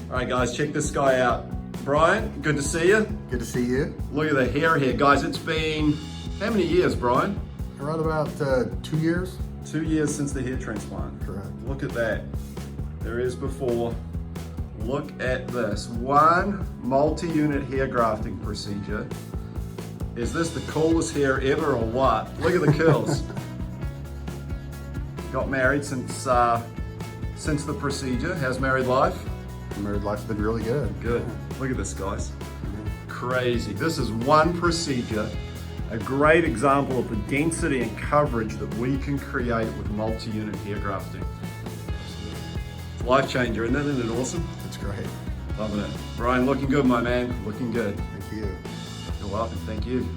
All right, guys, check this guy out. Brian, good to see you. Good to see you. Look at the hair here. Guys, it's been, how many years, Brian? Around about 2 years. 2 years since the hair transplant. Correct. Look at that. There is before. Look at this. One multi-unit hair grafting procedure. Is this the coolest hair ever or what? Look at the curls. Got married since the procedure. How's married life? Married life's been really good. Good. Look at this, guys. Crazy. This is one procedure, a great example of the density and coverage that we can create with multi-unit hair grafting. It's a life changer, isn't it? Isn't it awesome? It's great. Loving it. Brian, looking good, my man. Looking good. Thank you. You're welcome. Thank you.